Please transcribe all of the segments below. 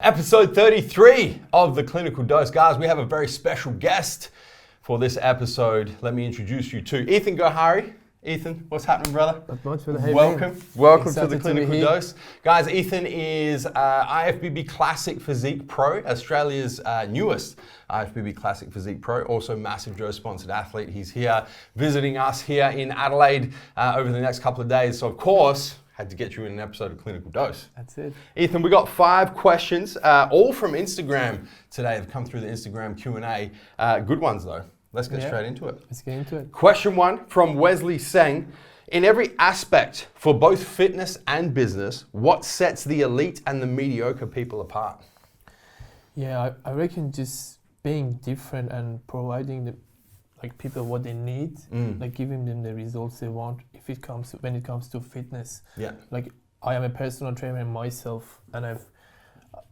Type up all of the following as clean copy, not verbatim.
Episode 33 of The Clinical Dose. Guys, we have a very special guest for this episode. Let me introduce you to Ethan Gohari. Ethan, what's happening, brother? Not much for the Welcome to The Clinical Dose. Guys, Ethan is IFBB Classic Physique Pro, Australia's newest IFBB Classic Physique Pro, also massive Joe-sponsored athlete. He's here visiting us here in Adelaide over the next couple of days. So, of course, had to get you in an episode of Clinical Dose. That's it. Ethan, we got 5 questions, all from Instagram today. They've come through the Instagram Q&A. Good ones, though. Let's get straight into it. Let's get into it. Question 1 from Wesley Seng. In every aspect for both fitness and business, what sets the elite and the mediocre people apart? Yeah, I reckon just being different and providing the people what they need, like giving them the results they want. When it comes to fitness, like I am a personal trainer myself, and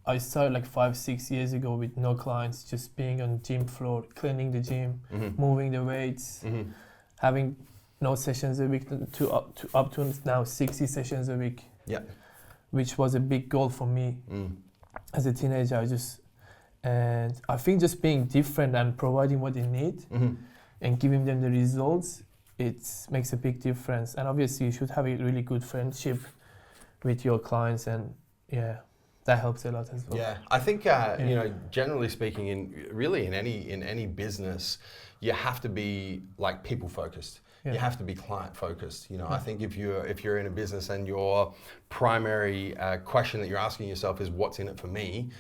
I started like 5-6 years ago with no clients, just being on gym floor, cleaning the gym, moving the weights, having no sessions a week to up to now 60 sessions a week, which was a big goal for me as a teenager. And I think just being different and providing what they need and giving them the results, it makes a big difference. And obviously you should have a really good friendship with your clients, and that helps a lot as well. Yeah, I think you know, generally speaking, in any business, you have to be like people focused. You have to be client focused. You know, I think if you're in a business and your primary question that you're asking yourself is what's in it for me,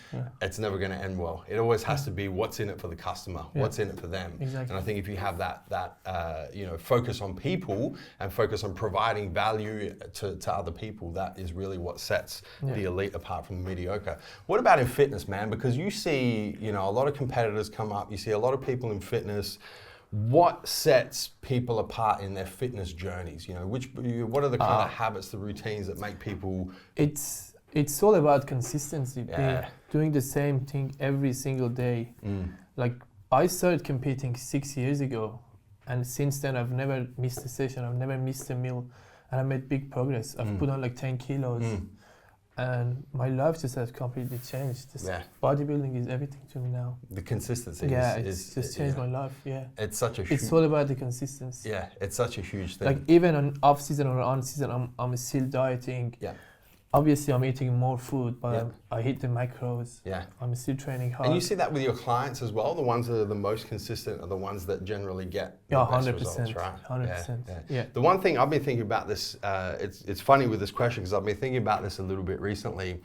it's never going to end well. It always has to be what's in it for the customer, what's in it for them. Exactly. And I think if you have that you know, focus on people and focus on providing value to other people, that is really what sets the elite apart from the mediocre. What about in fitness, man? Because you see, you know, a lot of competitors come up. You see a lot of people in fitness. What sets people apart in their fitness journeys? You know, what are the kind of habits, the routines that make people? It's all about consistency. Doing the same thing every single day. Like I started competing 6 years ago, and since then I've never missed a session. I've never missed a meal, and I made big progress. I've put on like 10 kilos. And my life just has completely changed. Bodybuilding is everything to me now. The consistency it's just changed my life, It's such a It's all about the consistency. Yeah, it's such a huge thing. Like even on off season or on season, I'm still dieting. Obviously, I'm eating more food, but I hit the macros. I'm still training hard. And you see that with your clients as well? The ones that are the most consistent are the ones that generally get the best results, right? 100%. The one thing I've been thinking about this, it's funny with this question because I've been thinking about this a little bit recently,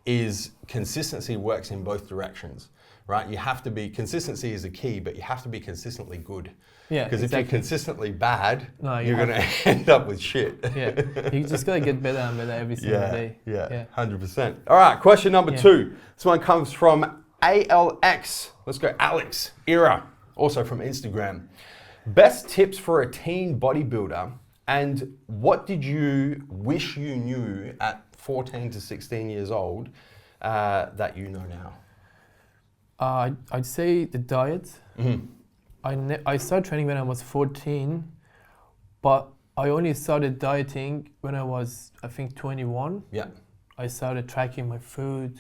is consistency works in both directions, right? You have to be, consistency is the key, but you have to be consistently good. Because if you're consistently bad, you're going to end up with shit. You just got to get better and better every single day. 100%. All right, question number 2. This one comes from ALX. Let's go, Alex Era, also from Instagram. Best tips for a teen bodybuilder, and what did you wish you knew at 14 to 16 years old that you know now? I'd say the diet. I started training when I was 14, but I only started dieting when I was, I think, 21. I started tracking my food,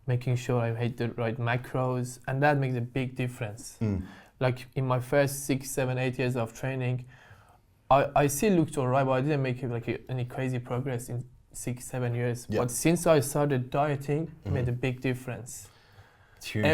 making sure I ate the right macros, and that makes a big difference. Like in my first 6, 7, 8 years of training, I still looked alright, but I didn't make any crazy progress in 6, 7 years. But since I started dieting, it made a big difference. Huge,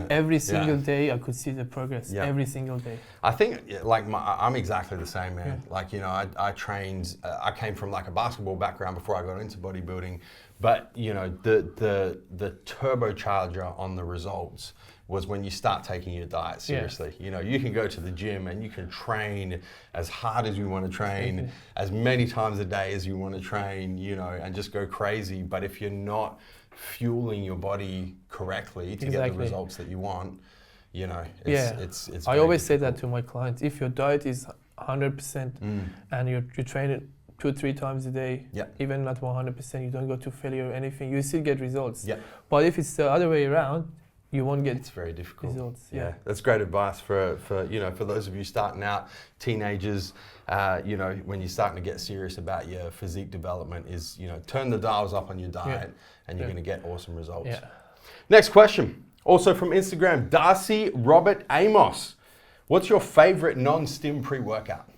every single day I could see the progress. Every single day. I think like I'm exactly the same, man. Like, you know, I trained, I came from like a basketball background before I got into bodybuilding, but you know, the turbocharger on the results was when you start taking your diet seriously. You know, you can go to the gym and you can train as hard as you want to train, as many times a day as you want to train, you know, and just go crazy. But if you're not fueling your body correctly to get the results that you want, you know, it's I always say that to my clients. If your diet is 100% and you train it 2-3 times a day, even not 100%, you don't go to failure or anything, you still get results. But if it's the other way around, you won't get it's very difficult results. That's great advice for you know, for those of you starting out, teenagers, you know, when you're starting to get serious about your physique development, is, you know, turn the dials up on your diet and you're going to get awesome results. Next question, also from Instagram, Darcy Robert Amos. What's your favorite non-stim pre-workout?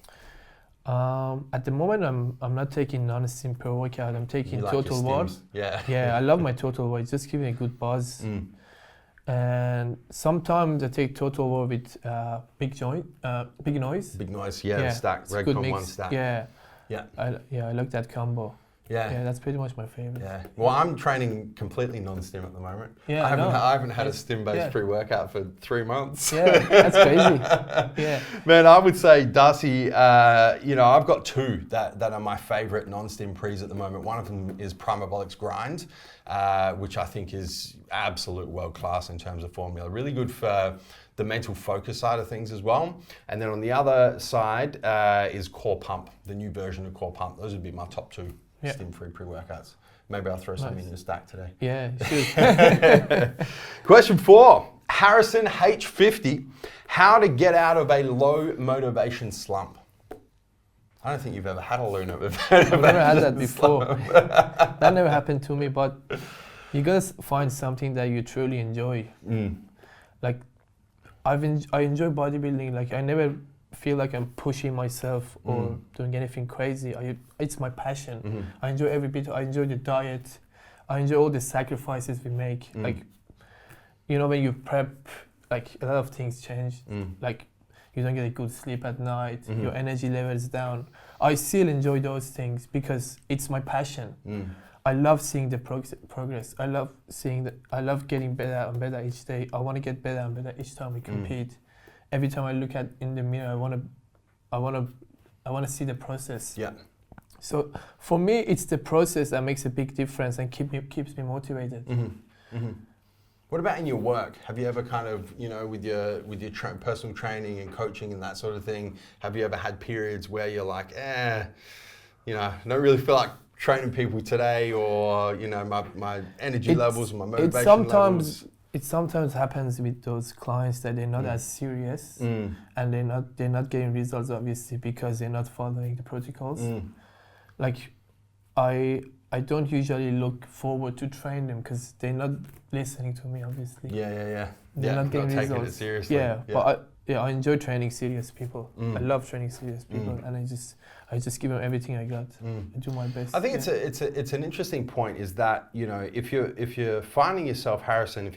At the moment, I'm not taking non-stim pre-workout. I'm taking like Total War. Yeah. Yeah, I love my Total War. It's just giving me a good buzz. And sometimes I take Total War with Big Noise. Big Noise, yeah. Stack, Redcon one stack. Yeah. Yeah. I like that combo. Yeah, that's pretty much my favorite. Yeah. Well, I'm training completely non-stim at the moment. Yeah, I haven't had a stim-based pre-workout for 3 months. Yeah, that's crazy. Yeah. Man, I would say, Darcy, I've got two that are my favorite non-stim pre's at the moment. One of them is Primabolics Grind, which I think is absolute world-class in terms of formula. Really good for the mental focus side of things as well. And then on the other side is Core Pump, the new version of Core Pump. Those would be my top two. Stim-free pre-workouts. Maybe I'll throw some in your stack today. Yeah, sure. Question 4, Harrison H50. How to get out of a low motivation slump? I don't think you've ever had a low motivation I've never had that before. That never happened to me, but you gotta find something that you truly enjoy. Like, I enjoy bodybuilding. Like, I never feel like I'm pushing myself or doing anything crazy. It's my passion. I enjoy every bit. I enjoy the diet. I enjoy all the sacrifices we make. Like, when you prep, like a lot of things change. Like, you don't get a good sleep at night. Your energy level is down. I still enjoy those things because it's my passion. I love seeing the progress. I love getting better and better each day. I want to get better and better each time we compete. Every time I look in the mirror, I want to see the process. Yeah. So for me, it's the process that makes a big difference and keeps me motivated. What about in your work? Have you ever kind of, with your personal training and coaching and that sort of thing, have you ever had periods where you're like, I don't really feel like training people today, or my energy levels and my motivation levels? It sometimes happens with those clients that they're not as serious and they're not getting results, obviously, because they're not following the protocols. Like, I don't usually look forward to train them because they're not listening to me, obviously. Yeah. They're not getting results. Taking it seriously. But I enjoy training serious people. I love training serious people, and I just give them everything I got. I do my best. I think it's an interesting point, is that if you're finding yourself, Harrison,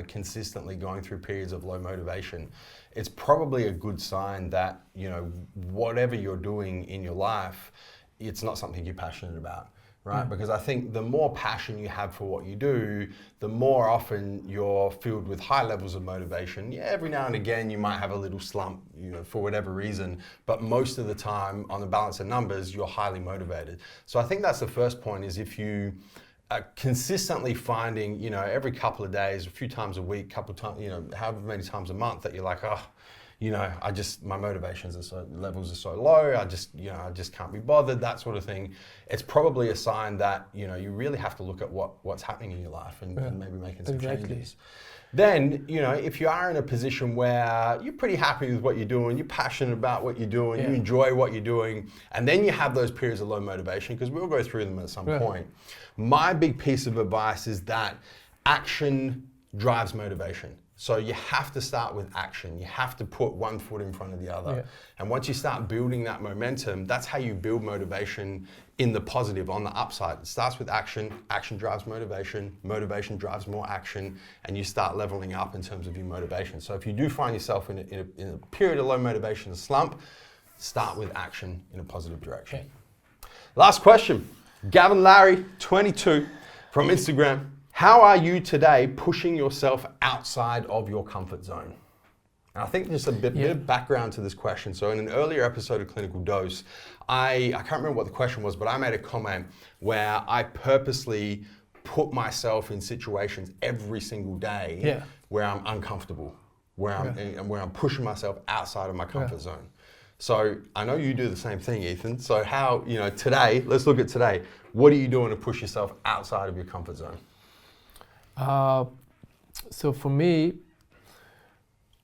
consistently going through periods of low motivation, it's probably a good sign that whatever you're doing in your life, it's not something you're passionate about. Right? Because I think the more passion you have for what you do, the more often you're filled with high levels of motivation. Yeah, every now and again you might have a little slump, for whatever reason, but most of the time, on the balance of numbers, you're highly motivated. So I think that's the first point, is if you are consistently finding, every couple of days, a few times a week, couple of times, however many times a month, that you're like, my motivations levels are so low. I just can't be bothered, that sort of thing. It's probably a sign that, you really have to look at what's happening in your life and maybe making some changes. Then, if you are in a position where you're pretty happy with what you're doing, you're passionate about what you're doing, you enjoy what you're doing, and then you have those periods of low motivation, because we'll go through them at some point. My big piece of advice is that action drives motivation. So you have to start with action. You have to put one foot in front of the other. And once you start building that momentum, that's how you build motivation in the positive, on the upside. It starts with action. Action drives motivation. Motivation drives more action. And you start leveling up in terms of your motivation. So if you do find yourself in a period of low motivation, a slump, start with action in a positive direction. Last question. Gavin Larry, 22, from Instagram. How are you today pushing yourself outside of your comfort zone? And I think just a bit of background to this question. So in an earlier episode of Clinical Dose, I can't remember what the question was, but I made a comment where I purposely put myself in situations every single day where I'm uncomfortable, where I'm pushing myself outside of my comfort zone. So I know you do the same thing, Ethan. So how, today, let's look at today. What are you doing to push yourself outside of your comfort zone? So for me,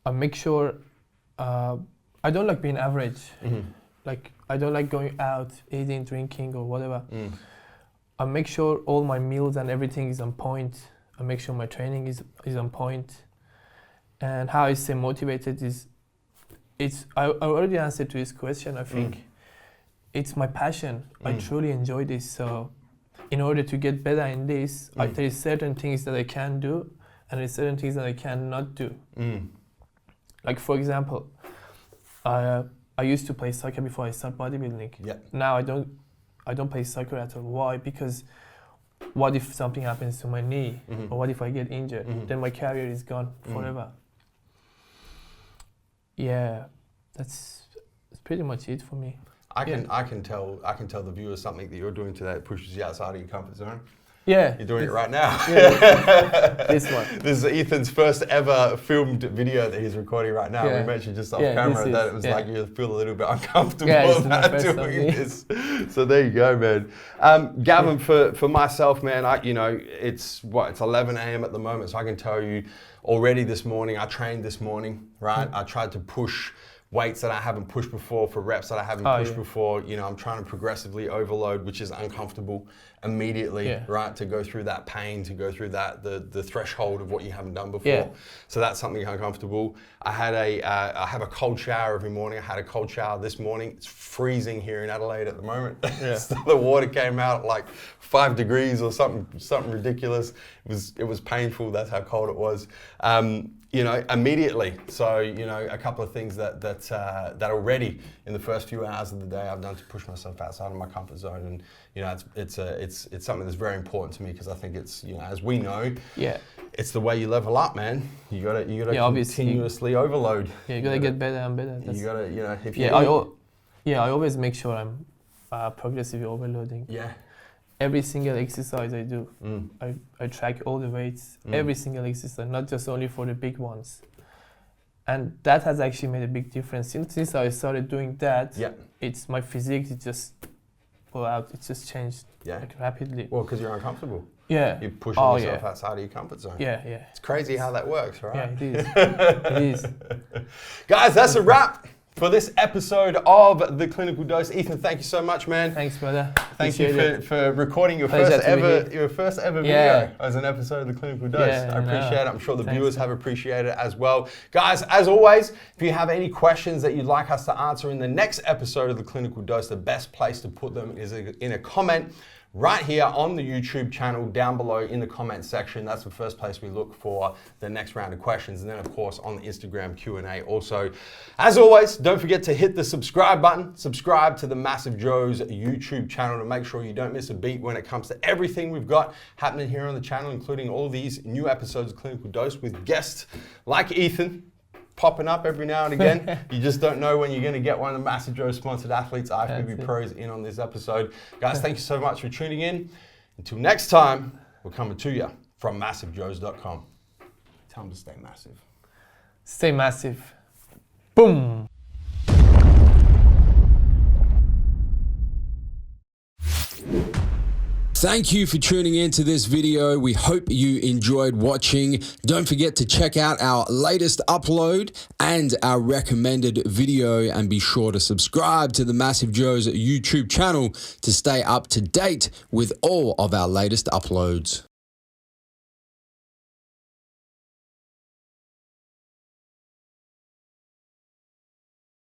I make sure I don't like being average. Like, I don't like going out, eating, drinking, or whatever. I make sure all my meals and everything is on point. I make sure my training is on point. And how I stay motivated is, I already answered to this question. I think it's my passion. I truly enjoy this. So in order to get better in this, there is certain things that I can do, and there's certain things that I cannot do. Like for example, I used to play soccer before I start bodybuilding. Yeah. Now I don't play soccer at all. Why? Because what if something happens to my knee, or what if I get injured? Then my career is gone forever. Yeah, that's pretty much it for me. I can tell the viewers something that you're doing today that pushes you outside of your comfort zone. Yeah. You're doing it right now. Yeah. This one. This is Ethan's first ever filmed video that he's recording right now. Yeah. We mentioned just off camera that it was like you feel a little bit uncomfortable about doing this. So there you go, man. Gavin, for myself, man, it's 11 a.m. at the moment, so I can tell you already this morning, I trained this morning, right? I tried to push weights that I haven't pushed before for reps that I haven't pushed before. I'm trying to progressively overload, which is uncomfortable immediately, right? To go through that pain, to go through that the threshold of what you haven't done before. Yeah. So that's something uncomfortable. I have a cold shower every morning. I had a cold shower this morning. It's freezing here in Adelaide at the moment. Yeah. So the water came out at like 5 degrees or something ridiculous. It was painful. That's how cold it was. Immediately. So, a couple of things that already in the first few hours of the day I've done to push myself outside of my comfort zone, and it's something that's very important to me because I think it's as we know, it's the way you level up, man. You gotta continuously overload. Yeah, you gotta get better and better. You gotta I always make sure I'm progressively overloading. Yeah. Every single exercise I do, I track all the weights, every single exercise, not just only for the big ones. And that has actually made a big difference. Since I started doing that, it's my physique, it just changed rapidly. Well, because you're uncomfortable. Yeah. You're pushing yourself outside of your comfort zone. Yeah. It's crazy how that works, right? Yeah, it is. It is. Guys, that's a wrap for this episode of The Clinical Dose. Ethan, thank you so much, man. Thanks, brother. Thank you for recording your first ever video as an episode of The Clinical Dose. I appreciate it. I'm sure the viewers have appreciated it as well. Guys, as always, if you have any questions that you'd like us to answer in the next episode of The Clinical Dose, the best place to put them is in a comment right here on the YouTube channel down below in the comment section. That's the first place we look for the next round of questions. And then of course on the Instagram Q&A also. As always, don't forget to hit the subscribe button. Subscribe to the Massive Joe's YouTube channel to make sure you don't miss a beat when it comes to everything we've got happening here on the channel, including all these new episodes of Clinical Dose with guests like Ethan popping up every now and again. You just don't know when you're going to get one of the Massive Joe sponsored athletes, IFBB pros, in on this episode. Guys, thank you so much for tuning in. Until next time, we're coming to you from MassiveJoes.com. Tell them to stay massive. Stay massive. Boom. Thank you for tuning in to this video. We hope you enjoyed watching. Don't forget to check out our latest upload and our recommended video, and be sure to subscribe to the Massive Joe's YouTube channel to stay up to date with all of our latest uploads.